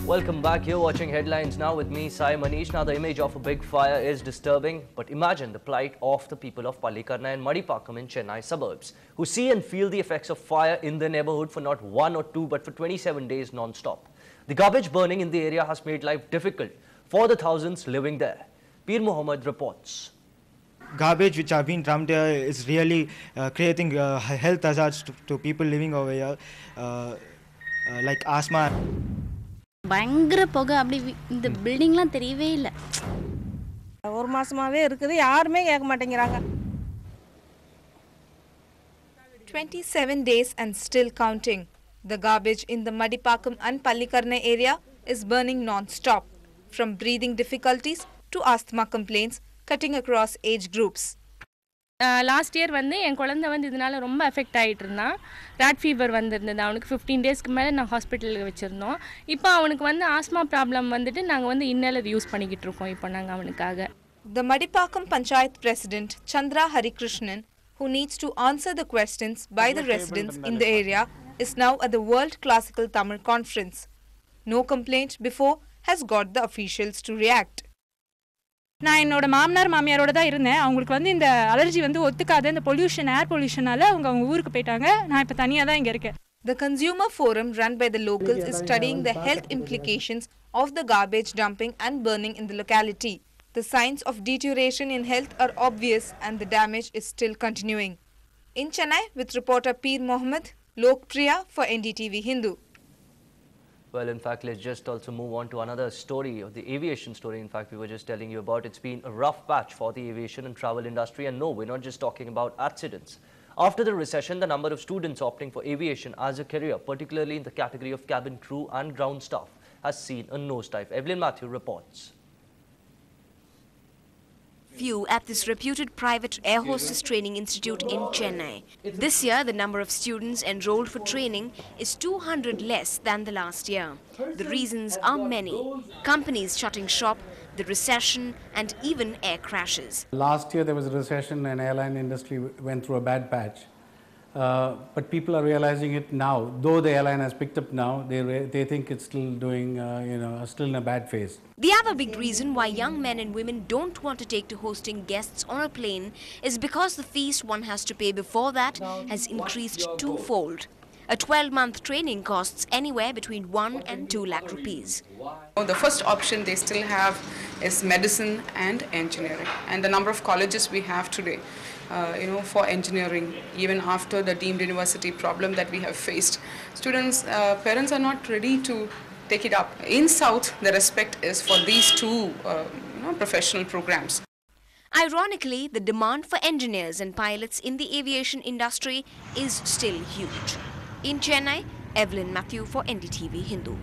Welcome back. You're watching Headlines now with me, Sai Manish. Now, the image of a big fire is disturbing, but imagine the plight of the people of Pallikarna and Madipakam in Chennai suburbs, who see and feel the effects of fire in their neighborhood for not 1 or 2, but for 27 days non-stop. The garbage burning in the area has made life difficult for the thousands living there. Peer Mohammed reports. Garbage which have been dumped here is really creating health hazards to people living over here, like asthma. பயங்கர புகை அப்படி இந்த பில்டிங்லாம் தெரியவே இல்ல. ஒரு மாசமாவே இருக்குது, யாருமே கேட்க மாட்டேங்கறாங்க. 27 days and still counting. The garbage in the Madipakam and Pallikarna area is burning non-stop, from breathing difficulties to asthma complaints, cutting across age groups. Last year வந்து என் குழந்தை வந்து இதனால ரொம்ப எஃபெக்ட் ஆகிட்டு இருந்தான். ராட் ஃபீவர் வந்திருந்தது அவனுக்கு. 15 டேஸ்க்கு மேலே நான் ஹாஸ்பிட்டலுக்கு வச்சுருந்தோம். இப்போ அவனுக்கு வந்து ஆஸ்மா ப்ராப்ளம் வந்துட்டு நாங்கள் வந்து இன்னலர் யூஸ் பண்ணிக்கிட்டு இருக்கோம் இப்போ நாங்கள் அவனுக்காக. The Madipakam Panchayat President Chandra Harikrishnan, who needs to answer the questions by the residents in the area, is now at the World Classical Tamil Conference. No complaint before has got the officials to react. நான் என்னோட மாமனார் மாமியாரோட தான் இருந்தேன். அவங்களுக்கு வந்து இந்த allergy வந்து ஒத்துக்காத இந்த பொல்யூஷன் ஏர் பொல்யூஷனால அவங்க ஊருக்கு போயிட்டாங்க. நான் இப்போ தனியா தான் இங்க இருக்கேன். The consumer forum run by the locals is studying the health implications of the garbage dumping and burning in the locality. The signs of deterioration in health are obvious and the damage is still continuing. In Chennai, with reporter Peer Mohammed, Lokpriya for Ndtv-Hindu. Well, in fact, let's just also move on to another story, of the aviation story. In fact, we were just telling you about. It's been a rough patch for the aviation and travel industry. And no, we're not just talking about accidents. After the recession, the number of students opting for aviation as a career, particularly in the category of cabin crew and ground staff, has seen a nosedive. Evelyn Matthew reports. Few at this reputed private air hostess training institute in Chennai. This year, the number of students enrolled for training is 200 less than the last year. The reasons are many. Companies shutting shop, the recession and even air crashes. Last year there was a recession and airline industry went through a bad patch. But people are realizing it now. Though the airline has picked up now, they think it's still doing, still in a bad phase. The other big reason why young men and women don't want to take to hosting guests on a plane is because the fees one has to pay before that has increased twofold. A 12-month training costs anywhere between 1 and 2 lakh rupees. The first option they still have is medicine and engineering. And the number of colleges we have today, for engineering, even after the deemed university problem that we have faced, students, parents are not ready to take it up. In South, the respect is for these two professional programs. Ironically, the demand for engineers and pilots in the aviation industry is still huge. In Chennai, Evelyn Matthew for Ndtv-Hindu.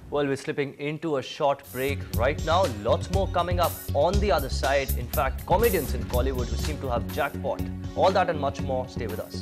Well, we're slipping into a short break right now. Lots more coming up on the other side. In fact, comedians in Collywood who seem to have jackpot. All that and much more. Stay with us.